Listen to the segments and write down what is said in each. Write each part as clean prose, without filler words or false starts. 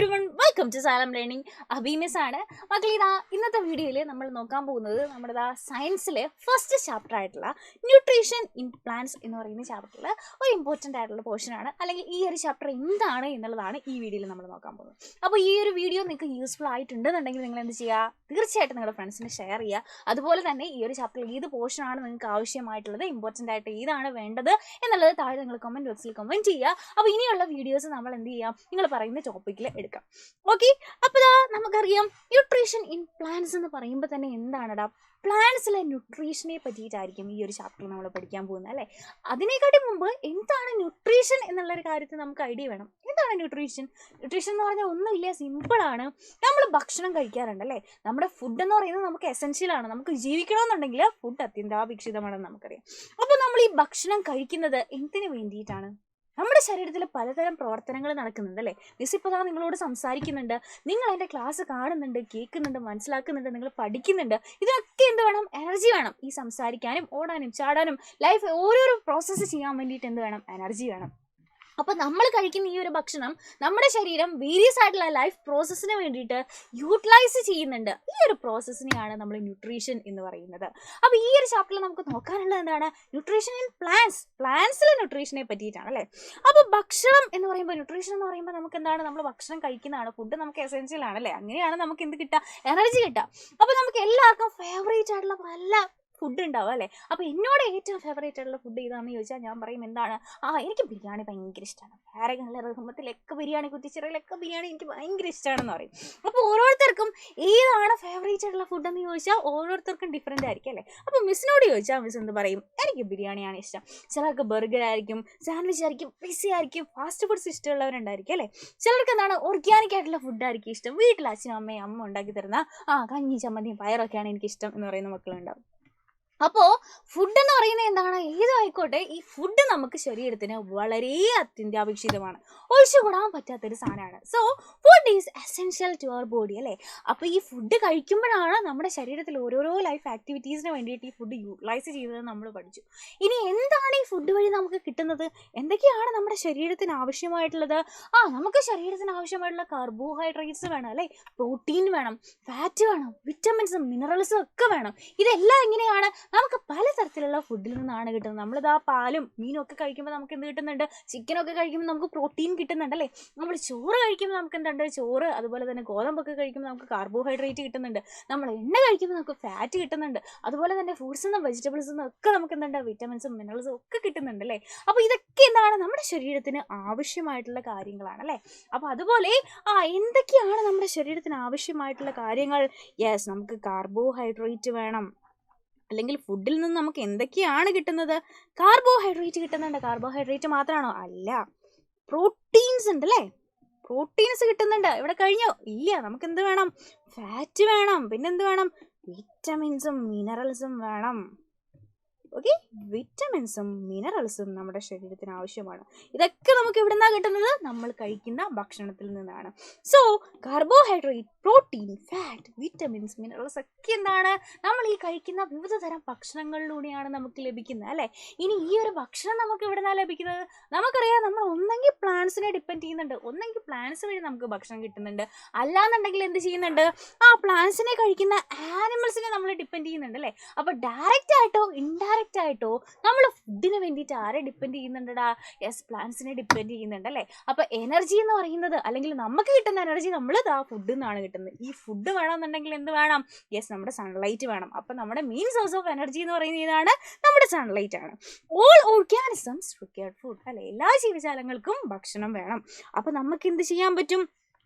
everyone, welcome to Salem Learning. Miss ആണ് മക്കളെ. ഇതാ ഇന്നത്തെ വീഡിയോയിൽ നമ്മൾ നോക്കാൻ പോകുന്നത് നമ്മുടെ സയൻസിലെ ഫസ്റ്റ് ചാപ്റ്റർ ആയിട്ടുള്ള ന്യൂട്രീഷൻ ഇൻ പ്ലാന്റ്സ് എന്ന് പറയുന്ന ചാപ്റ്ററിൽ ഒരു ഇമ്പോർട്ടൻ്റ് ആയിട്ടുള്ള പോർഷൻ ആണ്. അല്ലെങ്കിൽ ഈ ഒരു ചാപ്റ്റർ എന്താണ് എന്നുള്ളതാണ് ഈ വീഡിയോയിൽ നമ്മൾ നോക്കാൻ പോകുന്നത്. അപ്പോൾ ഈ ഒരു വീഡിയോ നിങ്ങൾക്ക് യൂസ്ഫുൾ ആയിട്ടുണ്ടെന്നുണ്ടെങ്കിൽ നിങ്ങൾ എന്ത് ചെയ്യുക, തീർച്ചയായിട്ടും നിങ്ങളുടെ ഫ്രണ്ട്സിന് ഷെയർ ചെയ്യുക. അതുപോലെ തന്നെ ഈ ഒരു ചാപ്റ്ററിൽ ഏത് പോർഷനാണ് നിങ്ങൾക്ക് ആവശ്യമായിട്ടുള്ളത്, ഇമ്പോർട്ടൻ്റ് ആയിട്ട് ഏതാണ് വേണ്ടത് എന്നുള്ളത് താഴെ നിങ്ങൾ കമൻറ്റ് ബോക്സിൽ കമൻറ്റ് ചെയ്യുക. അപ്പോൾ ഇനിയുള്ള വീഡിയോസ് നമ്മൾ എന്ത് ചെയ്യാം, നിങ്ങൾ പറയുന്ന ടോപ്പിക്കിൽ എടുക്കാം. ഓക്കെ, അപ്പോൾ നമുക്കറിയാം ന്യൂട്രീഷൻ ഇൻ പ്ലാന്റ്സ് എന്ന് പറയുമ്പോൾ തന്നെ എന്താണെടാ, പ്ലാന്റ്സിലെ ന്യൂട്രീഷനെ പറ്റിയിട്ടായിരിക്കും ഈ ഒരു ചാപ്റ്റർ നമ്മൾ പഠിക്കാൻ പോകുന്നത് അല്ലേ. അതിനെക്കാട്ടി മുമ്പ് എന്താണ് ന്യൂട്രീഷൻ എന്നുള്ളൊരു കാര്യത്തിൽ നമുക്ക് ഐഡിയ വേണം. എന്താണ് ന്യൂട്രീഷൻ? ന്യൂട്രീഷൻ എന്ന് പറഞ്ഞാൽ ഒന്നുമില്ല, സിമ്പിളാണ്. നമ്മൾ ഭക്ഷണം കഴിക്കാറുണ്ട് അല്ലേ. നമ്മുടെ ഫുഡ് എന്ന് പറയുന്നത് നമുക്ക് എസെൻഷ്യലാണ്. നമുക്ക് ജീവിക്കണമെന്നുണ്ടെങ്കിൽ ഫുഡ് അത്യന്താപേക്ഷിതമാണെന്ന് നമുക്കറിയാം. അപ്പോൾ നമ്മൾ ഈ ഭക്ഷണം കഴിക്കുന്നത് എന്തിനു വേണ്ടിയിട്ടാണ്? നമ്മുടെ ശരീരത്തിൽ പലതരം പ്രവർത്തനങ്ങൾ നടക്കുന്നുണ്ട് അല്ലേ. മിസ് ഇപ്പോൾ നിങ്ങളോട് സംസാരിക്കുന്നുണ്ട്, നിങ്ങൾ എൻ്റെ ക്ലാസ് കാണുന്നുണ്ട്, കേൾക്കുന്നുണ്ട്, മനസ്സിലാക്കുന്നുണ്ട്, നിങ്ങൾ പഠിക്കുന്നുണ്ട്. ഇതിനൊക്കെ എന്ത് വേണം? എനർജി വേണം. ഈ സംസാരിക്കാനും ഓടാനും ചാടാനും ലൈഫ് ഓരോരോ പ്രോസസ്സ് ചെയ്യാൻ വേണ്ടിയിട്ട് എന്ത് വേണം? എനർജി വേണം. അപ്പോൾ നമ്മൾ കഴിക്കുന്ന ഈ ഒരു ഭക്ഷണം നമ്മുടെ ശരീരം വേരിയസ് ആയിട്ടുള്ള ലൈഫ് പ്രോസസ്സിന് വേണ്ടിയിട്ട് യൂട്ടിലൈസ് ചെയ്യുന്നുണ്ട്. ഈ ഒരു പ്രോസസ്സിനെയാണ് നമ്മൾ ന്യൂട്രീഷൻ എന്ന് പറയുന്നത്. അപ്പോൾ ഈ ഒരു ചാപ്റ്ററിൽ നമുക്ക് നോക്കാനുള്ളത് എന്താണ്? ന്യൂട്രീഷൻ ഇൻ പ്ലാന്റ്സിലെ ന്യൂട്രീഷനെ പറ്റിയിട്ടാണ് അല്ലേ. അപ്പോൾ ഭക്ഷണം എന്ന് പറയുമ്പോൾ, ന്യൂട്രീഷൻ എന്ന് പറയുമ്പോൾ നമുക്ക് എന്താണ്? നമ്മൾ ഭക്ഷണം കഴിക്കുന്നതാണ്. ഫുഡ് നമുക്ക് എസെൻഷ്യൽ ആണല്ലേ. അങ്ങനെയാണ് നമുക്ക് എന്ത് കിട്ടുക? എനർജി കിട്ടുക. അപ്പോൾ നമുക്ക് എല്ലാവർക്കും ഫേവറേറ്റ് ആയിട്ടുള്ള പല ഫുഡ് ഉണ്ടാവും അല്ലേ. അപ്പോൾ എന്നോട് ഏറ്റവും ഫേവറേറ്റ് ആയിട്ടുള്ള ഫുഡ് ഏതാണെന്ന് ചോദിച്ചാൽ ഞാൻ പറയും എന്താണ്, എനിക്ക് ബിരിയാണി ഭയങ്കര ഇഷ്ടമാണ്. വേറെ റഹ്മത്തിലൊക്കെ ബിരിയാണി, കുറ്റിച്ചിറയിലൊക്കെ ബിരിയാണി എനിക്ക് ഭയങ്കര ഇഷ്ടമാണെന്ന് പറയും. അപ്പോൾ ഓരോരുത്തർക്കും ഏതാണ് ഫേവറേറ്റ് ആയിട്ടുള്ള ഫുഡ് എന്ന് ചോദിച്ചാൽ ഓരോരുത്തർക്കും ഡിഫറെൻ്റ് ആയിരിക്കും അല്ലേ. അപ്പോൾ മിസ്സിനോട് ചോദിച്ചാൽ മിസ് എന്ത് പറയും? എനിക്ക് ബിരിയാണിയാണ് ഇഷ്ടം. ചിലർക്ക് ബർഗർ ആയിരിക്കും, സാൻഡ്വിച്ച് ആയിരിക്കും, പിസ്സ ആയിരിക്കും, ഫാസ്റ്റ് ഫുഡ്സ് ഇഷ്ടമുള്ളവരുണ്ടായിരിക്കും അല്ലേ. ചിലർക്ക് എന്താണ്, ഓർഗാനിക് ആയിട്ടുള്ള ഫുഡായിരിക്കും ഇഷ്ടം. വീട്ടിൽ അച്ഛനും അമ്മയും അമ്മ ഉണ്ടാക്കി തരുന്ന കഞ്ഞി ചമ്മന്തിയും പയറൊക്കെയാണ് എനിക്കിഷ്ടം എന്ന് പറയുന്ന മക്കളുണ്ടാവും. അപ്പോൾ ഫുഡ് എന്ന് പറയുന്നത് എന്താണ്? ഏതായിക്കോട്ടെ, ഈ ഫുഡ് നമുക്ക് ശരീരത്തിന് വളരെ അത്യന്താപേക്ഷിതമാണ്, ഒഴിച്ചുകൂടാൻ പറ്റാത്തൊരു സാധനമാണ്. So food is essential to our body അല്ലേ. അപ്പോൾ ഈ ഫുഡ് കഴിക്കുമ്പോഴാണ് നമ്മുടെ ശരീരത്തിൽ ഓരോരോ ലൈഫ് ആക്ടിവിറ്റീസിന് വേണ്ടിയിട്ട് ഈ ഫുഡ് യൂട്ടിലൈസ് ചെയ്തത് നമ്മൾ പഠിച്ചു. ഇനി എന്താണ് ഈ ഫുഡ് വഴി നമുക്ക് കിട്ടുന്നത്? എന്തൊക്കെയാണ് നമ്മുടെ ശരീരത്തിന് ആവശ്യമായിട്ടുള്ളത്? നമുക്ക് ശരീരത്തിന് ആവശ്യമായിട്ടുള്ള കാർബോഹൈഡ്രേറ്റ്സ് വേണം അല്ലേ, പ്രോട്ടീൻ വേണം, ഫാറ്റ് വേണം, വിറ്റമിൻസും മിനറൽസും ഒക്കെ വേണം. ഇതെല്ലാം എങ്ങനെയാണ്? നമുക്ക് പലതരത്തിലുള്ള ഫുഡിൽ നിന്നാണ് കിട്ടുന്നത്. നമ്മളിതാ പാലും മീനും ഒക്കെ കഴിക്കുമ്പോൾ നമുക്ക് എന്ത് കിട്ടുന്നുണ്ട്? ചിക്കനൊക്കെ കഴിക്കുമ്പോൾ നമുക്ക് പ്രോട്ടീൻ കിട്ടുന്നുണ്ട് അല്ലേ. നമ്മൾ ചോറ് കഴിക്കുമ്പോൾ നമുക്ക് എന്തുണ്ട്? ചോറ്. അതുപോലെ തന്നെ ഗോതമ്പൊക്കെ കഴിക്കുമ്പോൾ നമുക്ക് കാർബോഹൈഡ്രേറ്റ് കിട്ടുന്നുണ്ട്. നമ്മൾ എണ്ണ കഴിക്കുമ്പോൾ നമുക്ക് ഫാറ്റ് കിട്ടുന്നുണ്ട്. അതുപോലെ തന്നെ ഫ്രൂട്ട്സിൽ നിന്നും വെജിറ്റബിൾസിൽ നിന്നും ഒക്കെ നമുക്ക് എന്തുണ്ട്? വിറ്റമിൻസും മിനറൽസും ഒക്കെ കിട്ടുന്നുണ്ട് അല്ലേ. അപ്പോൾ ഇതൊക്കെ എന്താണ്? നമ്മുടെ ശരീരത്തിന് ആവശ്യമായിട്ടുള്ള കാര്യങ്ങളാണ് അല്ലേ. അപ്പോൾ അതുപോലെ എന്തൊക്കെയാണ് നമ്മുടെ ശരീരത്തിന് ആവശ്യമായിട്ടുള്ള കാര്യങ്ങൾ? യെസ്, നമുക്ക് കാർബോഹൈഡ്രേറ്റ് വേണം. അല്ലെങ്കിൽ ഫുഡിൽ നിന്ന് നമുക്ക് എന്തൊക്കെയാണ് കിട്ടുന്നത്? കാർബോഹൈഡ്രേറ്റ് കിട്ടുന്നുണ്ട്. കാർബോഹൈഡ്രേറ്റ് മാത്രമാണോ? അല്ല, പ്രോട്ടീൻസ് ഉണ്ട് അല്ലേ. പ്രോട്ടീൻസ് കിട്ടുന്നുണ്ട്. ഇവിടെ കഴിഞ്ഞോ? ഇല്ല. നമുക്ക് എന്ത് വേണം? ഫാറ്റ് വേണം. പിന്നെന്ത് വേണം? വിറ്റമിൻസും മിനറൽസും വേണം. ഓക്കെ, വിറ്റമിൻസും മിനറൽസും നമ്മുടെ ശരീരത്തിന് ആവശ്യമാണ്. ഇതൊക്കെ നമുക്ക് എവിടെ നിന്നാണ് കിട്ടുന്നത്? നമ്മൾ കഴിക്കുന്ന ഭക്ഷണത്തിൽ നിന്നാണ്. So carbohydrate, protein, fat, vitamins, minerals ഒക്കെ എന്താണ്? നമ്മൾ ഈ കഴിക്കുന്ന വിവിധ തരം ഭക്ഷണങ്ങളിലൂടെയാണ് നമുക്ക് ലഭിക്കുന്നത് അല്ലേ. ഇനി ഈ ഒരു ഭക്ഷണം നമുക്ക് എവിടെ നിന്നാണ് ലഭിക്കുന്നത്? നമുക്കറിയാം, നമ്മൾ ഒന്നെങ്കിൽ പ്ലാന്റ്സിനെ ഡിപ്പെൻഡ് ചെയ്യുന്നുണ്ട്, ഒന്നെങ്കിൽ പ്ലാന്റ്സ് വഴി നമുക്ക് ഭക്ഷണം കിട്ടുന്നുണ്ട്. അല്ലാന്നുണ്ടെങ്കിൽ എന്ത് ചെയ്യുന്നുണ്ട്? പ്ലാന്റ്സിനെ കഴിക്കുന്ന ആനിമൽസിനെ നമ്മൾ ഡിപ്പെൻഡ് ചെയ്യുന്നുണ്ട് അല്ലേ. അപ്പോൾ ഡയറക്റ്റ് ആയിട്ടോ ഇൻഡയറക്റ്റ് ആയിട്ടോ നമ്മൾ ഫുഡിന് വേണ്ടിയിട്ട് ആരെ ഡിപ്പെൻഡ് ചെയ്യുന്നുണ്ടടാ? യെസ്, പ്ലാന്റ്സിനെ ഡിപ്പെൻഡ് ചെയ്യുന്നുണ്ട് അല്ലേ. അപ്പോൾ എനർജി എന്ന് പറയുന്നത്, അല്ലെങ്കിൽ നമുക്ക് കിട്ടുന്ന എനർജി നമ്മൾ ഫുഡിൽ നിന്നാണ് കിട്ടുന്നത്. ഈ ഫുഡ് വേണമെന്നുണ്ടെങ്കിൽ എന്ത് വേണം? യെസ്, നമ്മുടെ സൺലൈറ്റ് വേണം. അപ്പോൾ നമ്മുടെ മെയിൻ സോഴ്സ് ഓഫ് എനർജി എന്ന് പറയുന്നത് ഇതാണ്, നമ്മുടെ സൺലൈറ്റ് ആണ്. ഓൾ ഓർഗാനിസംസ് റിക്വയർഡ് ഫുഡ് അല്ലേ. എല്ലാ ജീവജാലങ്ങൾക്കും ഭക്ഷണം വേണം. അപ്പോൾ നമുക്ക് എന്ത് ചെയ്യാൻ പറ്റും?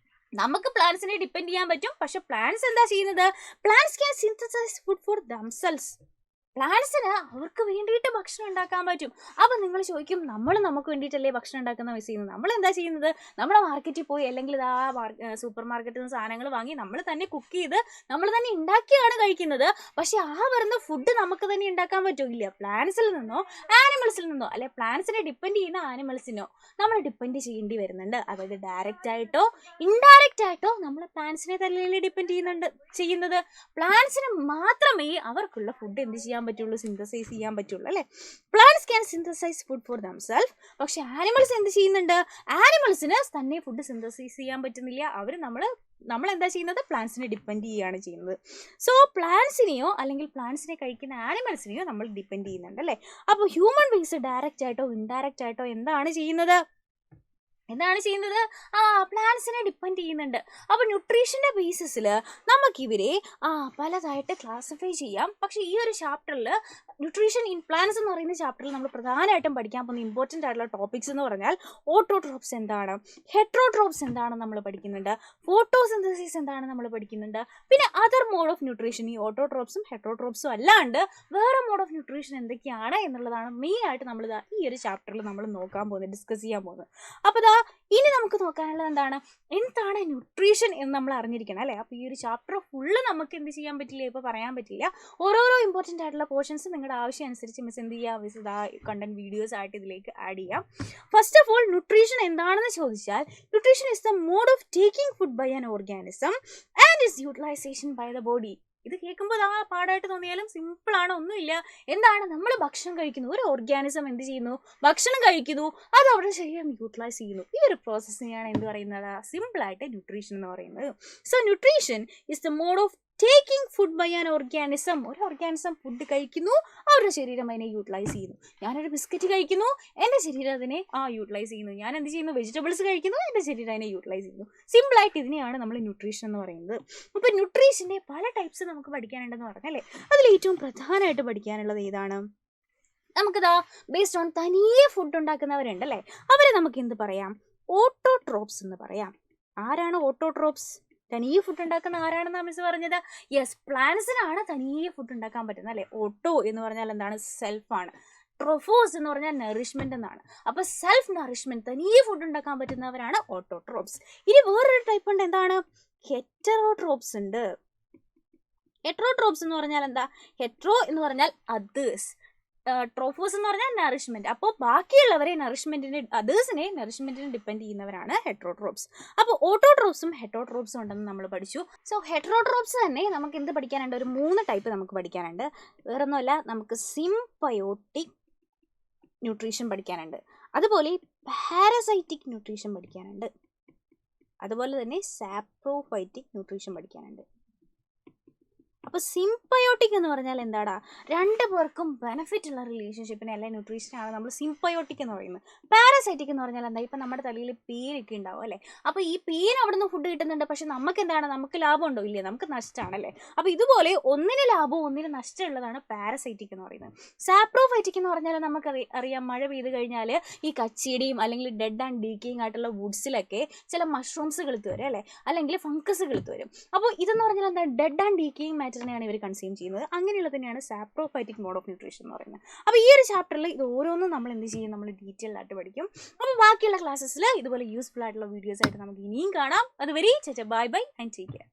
നമുക്ക് പ്ലാന്റ്സിനെ ഡിപ്പെൻഡ് ചെയ്യാൻ പറ്റും. പക്ഷെ പ്ലാന്റ്സ് എന്താ ചെയ്യുന്നത്? Plants can synthesise food for themselves. പ്ലാന്റ്സിന് അവർക്ക് വേണ്ടിയിട്ട് ഭക്ഷണം ഉണ്ടാക്കാൻ പറ്റും. അപ്പം നിങ്ങൾ ചോദിക്കും, നമുക്ക് വേണ്ടിയിട്ടല്ലേ ഭക്ഷണം ഉണ്ടാക്കുന്ന മിസ് ചെയ്യുന്നത്? നമ്മൾ എന്താ ചെയ്യുന്നത്? നമ്മുടെ മാർക്കറ്റിൽ പോയി അല്ലെങ്കിൽ സൂപ്പർ മാർക്കറ്റിൽ നിന്ന് സാധനങ്ങൾ വാങ്ങി നമ്മൾ തന്നെ കുക്ക് ചെയ്ത് നമ്മൾ തന്നെ ഉണ്ടാക്കിയാണ് കഴിക്കുന്നത്. പക്ഷെ വരുന്ന ഫുഡ് നമുക്ക് തന്നെ ഉണ്ടാക്കാൻ പറ്റില്ല. പ്ലാന്റ്സിൽ നിന്നോ ആനിമൽസിൽ നിന്നോ, അല്ലെ പ്ലാന്റ്സിനെ ഡിപ്പെൻഡ് ചെയ്യുന്ന ആനിമൽസിനോ നമ്മൾ ഡിപ്പെൻഡ് ചെയ്യേണ്ടി വരുന്നുണ്ട്. അതായത് ഡയറക്റ്റ് ആയിട്ടോ ഇൻഡയറക്റ്റ് ആയിട്ടോ നമ്മൾ പ്ലാന്റ്സിനെ തന്നെ ഡിപ്പെൻഡ് ചെയ്യുന്നത്. പ്ലാന്റ്സിന് മാത്രമേ അവർക്കുള്ള ഫുഡ് എന്ത് ചെയ്യാൻ പറ്റുള്ളൂ, സിന്തസൈസ് ചെയ്യാൻ പറ്റുള്ളൂ അല്ലേ. Plants can synthesise food for themselves. പക്ഷെ ആനിമൽസ് എന്ത് ചെയ്യുന്നുണ്ട്? ആനിമൽസിന് തന്നെ ഫുഡ് സിന്തസൈസ് ചെയ്യാൻ പറ്റുന്നില്ല. അവർ നമ്മൾ എന്താ ചെയ്യുന്നത്? പ്ലാന്റ്സിനെ ഡിപ്പെൻഡ് ചെയ്യുകയാണ് ചെയ്യുന്നത്. സോ പ്ലാന്റ്സിനെയോ അല്ലെങ്കിൽ പ്ലാന്റ്സിനെ കഴിക്കുന്ന ആനിമൽസിനെയോ നമ്മൾ ഡിപ്പെൻഡ് ചെയ്യുന്നുണ്ട് അല്ലേ. അപ്പോൾ ഹ്യൂമൻ ബീങ്സ് ഡയറക്റ്റ് ആയിട്ടോ ഇൻഡയറക്റ്റ് ആയിട്ടോ എന്താണ് ചെയ്യുന്നത്? പ്ലാന്റ്സിനെ ഡിപ്പെൻഡ് ചെയ്യുന്നുണ്ട്. അപ്പോൾ ന്യൂട്രീഷൻ്റെ ബേസിസിൽ നമുക്കിവരെ പലതായിട്ട് ക്ലാസിഫൈ ചെയ്യാം. പക്ഷേ ഈ ഒരു ചാപ്റ്ററിൽ ന്യൂട്രീഷൻ ഇൻ പ്ലാന്റ്സ് എന്ന് പറയുന്ന ചാപ്റ്ററിൽ നമ്മൾ പ്രധാനമായിട്ടും പഠിക്കാൻ പോകുന്ന ഇമ്പോർട്ടൻ്റ് ആയിട്ടുള്ള ടോപ്പിക്സ് എന്ന് പറഞ്ഞാൽ ഓട്ടോട്രോപ്സ് എന്താണ്, ഹെട്രോട്രോപ്സ് എന്താണ് നമ്മൾ പഠിക്കുന്നുണ്ട്, ഫോട്ടോസിന്തസിസ് എന്താണ് നമ്മൾ പഠിക്കുന്നുണ്ട്, പിന്നെ അതർ മോഡ് ഓഫ് ന്യൂട്രീഷൻ. ഈ ഓട്ടോട്രോപ്സും ഹെട്രോട്രോപ്സും അല്ലാണ്ട് വേറെ മോഡ് ഓഫ് ന്യൂട്രീഷൻ എന്തൊക്കെയാണ് എന്നുള്ളതാണ് മെയിനായിട്ട് നമ്മൾ ഈ ഒരു ചാപ്റ്ററിൽ നമ്മൾ നോക്കാൻ പോകുന്നത്, ഡിസ്കസ് ചെയ്യാൻ പോകുന്നത്. അപ്പോൾ ഇനി നമുക്ക് നോക്കാനുള്ളത് എന്താണ് ന്യൂട്രീഷൻ എന്ന് നമ്മൾ അറിഞ്ഞിരിക്കണം അല്ലേ. അപ്പോൾ ഈ ഒരു ചാപ്റ്റർ ഫുള്ള് നമുക്ക് എന്ത് ചെയ്യാൻ പറ്റില്ല, ഇപ്പോൾ പറയാൻ പറ്റില്ല. ഓരോരോ ഇമ്പോർട്ടൻ്റ് ആയിട്ടുള്ള പോർഷൻസ് നിങ്ങളുടെ ആവശ്യം അനുസരിച്ച് മിസ് എന്ത് ചെയ്യുക, കണ്ടന്റ് വീഡിയോസ് ആയിട്ട് ഇതിലേക്ക് ആഡ് ചെയ്യാം. ഫസ്റ്റ് ഓഫ് ഓൾ ന്യൂട്രീഷൻ എന്താണെന്ന് ചോദിച്ചാൽ, nutrition is the mode of taking food by an organism and is utilisation by the body. ഇത് കേൾക്കുമ്പോൾ പാടായിട്ട് തോന്നിയാലും സിമ്പിളാണ്, ഒന്നുമില്ല. എന്താണ്? നമ്മൾ ഭക്ഷണം കഴിക്കുന്നു, ഒരു ഓർഗാനിസം എന്ത് ചെയ്യുന്നു? ഭക്ഷണം കഴിക്കുന്നു, അത് അവരുടെ ശരീരം യൂട്ടിലൈസ് ചെയ്യുന്നു. ഈ ഒരു പ്രോസസ്സിനെയാണ് എന്ത് പറയുന്നത്? സിമ്പിളായിട്ട് ന്യൂട്രീഷൻ എന്ന് പറയുന്നത്. So nutrition is the mode of taking food by an organism. ഒരു ഓർഗാനിസം ഫുഡ് കഴിക്കുന്നു, അവരുടെ ശരീരം അതിനെ യൂട്ടിലൈസ് ചെയ്യുന്നു. ഞാനൊരു ബിസ്ക്കറ്റ് കഴിക്കുന്നു, എൻ്റെ ശരീരം അതിനെ യൂട്ടിലൈസ് ചെയ്യുന്നു. ഞാൻ എന്ത് ചെയ്യുന്നു? വെജിറ്റബിൾസ് കഴിക്കുന്നു, എൻ്റെ ശരീരം അതിനെ യൂട്ടിലൈസ് ചെയ്യുന്നു. സിമ്പിളായിട്ട് ഇതിനെയാണ് നമ്മൾ ന്യൂട്രീഷൻ എന്ന് പറയുന്നത്. അപ്പോൾ ന്യൂട്രീഷൻ്റെ പല ടൈപ്സ് നമുക്ക് പഠിക്കാനുണ്ടെന്ന് പറഞ്ഞല്ലേ. അതിൽ ഏറ്റവും പ്രധാനമായിട്ട് പഠിക്കാനുള്ളത് ഏതാണ്? ബേസ്ഡ് ഓൺ തനിയെ ഫുഡ് ഉണ്ടാക്കുന്നവരുണ്ടല്ലേ, അവരെ നമുക്ക് എന്ത് പറയാം? ഓട്ടോട്രോപ്സ് എന്ന് പറയാം. ആരാണ് ഓട്ടോട്രോപ്സ്? തനിയെ ഫുഡ് ഉണ്ടാക്കുന്ന ആരാണെന്നാണ് മിസ് പറഞ്ഞത്? യെസ്, പ്ലാന്റ്സിനാണ് തനിയെ ഫുഡ് ഉണ്ടാക്കാൻ പറ്റുന്നത് അല്ലേ. ഓട്ടോ എന്ന് പറഞ്ഞാൽ എന്താണ്? സെൽഫാണ്. ട്രോഫോസ് എന്ന് പറഞ്ഞാൽ നറിഷ്മെന്റ് എന്നാണ്. അപ്പോൾ സെൽഫ് നറിഷ്മെന്റ്, തനിയെ ഫുഡ് ഉണ്ടാക്കാൻ പറ്റുന്നവരാണ് ഓട്ടോട്രോപ്സ്. ഇനി വേറൊരു ടൈപ്പ് ഉണ്ട്, എന്താണ്? ഹെറ്ററോട്രോപ്സ് ഉണ്ട്. ഹെറ്ററോട്രോപ്സ് എന്ന് പറഞ്ഞാൽ എന്താ? ഹെറ്ററോ എന്ന് പറഞ്ഞാൽ അതേഴ്സ്, ട്രോഫോസ് എന്ന് പറഞ്ഞാൽ നറിഷ്മെന്റ്. അപ്പോൾ ബാക്കിയുള്ളവരെ അതേഴ്സിനെ നറിഷ്മെന്റിനെ ഡിപ്പെൻഡ് ചെയ്യുന്നവരാണ് ഹെറ്ററോട്രോപ്സ്. അപ്പോൾ ഓട്ടോട്രോപ്സും ഹെറ്ററോട്രോപ്സും ഉണ്ടെന്ന് നമ്മൾ പഠിച്ചു. സോ ഹെറ്ററോട്രോപ്സ് തന്നെ നമുക്ക് എന്ത് പഠിക്കാനുണ്ട്? ഒരു 3 ടൈപ്പ് നമുക്ക് പഠിക്കാനുണ്ട്. വേറൊന്നുമല്ല, നമുക്ക് സിംബയോട്ടിക് ന്യൂട്രീഷൻ പഠിക്കാനുണ്ട്, അതുപോലെ പാരസൈറ്റിക് ന്യൂട്രീഷൻ പഠിക്കാനുണ്ട്, അതുപോലെ തന്നെ സാപ്രോഫൈറ്റിക് ന്യൂട്രീഷൻ പഠിക്കാനുണ്ട്. അപ്പോൾ സിംബയോട്ടിക് എന്ന് പറഞ്ഞാൽ എന്താടാ? 2 പേർക്കും ബെനിഫിറ്റ് ഉള്ള റിലേഷൻഷിപ്പിനെ അല്ലെ ന്യൂട്രീഷനാണ് നമ്മൾ സിംബയോട്ടിക് എന്ന് പറയുന്നത്. പാരസൈറ്റിക് എന്ന് പറഞ്ഞാൽ എന്താ? ഇപ്പം നമ്മുടെ തലയിൽ പേരൊക്കെ ഉണ്ടാവും അല്ലേ. അപ്പോൾ ഈ പേര് അവിടെ നിന്ന് ഫുഡ് കിട്ടുന്നുണ്ട്, പക്ഷെ നമുക്ക് എന്താണ്? നമുക്ക് ലാഭം ഉണ്ടോ? ഇല്ല, നമുക്ക് നഷ്ടമാണല്ലേ. അപ്പോൾ ഇതുപോലെ ഒന്നിന് ലാഭവും ഒന്നിന് നഷ്ടമുള്ളതാണ് പാരസൈറ്റിക് എന്ന് പറയുന്നത്. സാപ്രോഫൈറ്റിക് എന്ന് പറഞ്ഞാൽ നമുക്ക് അറിയാം, മഴ പെയ്ത് കഴിഞ്ഞാൽ ഈ കച്ചിയുടെയും അല്ലെങ്കിൽ ഡെഡ് ആൻഡ് ഡീക്കേയിങ് ആയിട്ടുള്ള വുഡ്സിലൊക്കെ ചില മഷ്റൂംസ് കിളുത്ത് വരും അല്ലേ, അല്ലെങ്കിൽ ഫംഗസ് കിളുത്ത് വരും. അപ്പോൾ ഇതെന്ന് പറഞ്ഞാൽ എന്താ? ഡെഡ് ആൻഡ് ഡീക്കേയിങ് മാറ്ററിനെയാണ് ഇവർ കൺസ്യൂം ചെയ്യുന്നത്. അങ്ങനെയുള്ള തന്നെയാണ് സാപ്രോഫൈറ്റിക് മോഡ് ഓഫ് ന്യൂട്രീഷൻ എന്ന് പറയുന്നത്. അപ്പോൾ ഈ ഒരു ചാപ്റ്ററിൽ ഇത് ഓരോന്നും നമ്മൾ എന്ത് ചെയ്യും? നമ്മൾ ഡീറ്റെയിൽ ആയിട്ട് പഠിക്കും. അപ്പോൾ ബാക്കിയുള്ള ക്ലാസ്സസിൽ ഇതുപോലെ യൂസ്ഫുൾ ആയിട്ടുള്ള വീഡിയോസ് ആയിട്ട് നമുക്ക് ഇനിയും കാണാം. അതുവരെ bye bye and take care.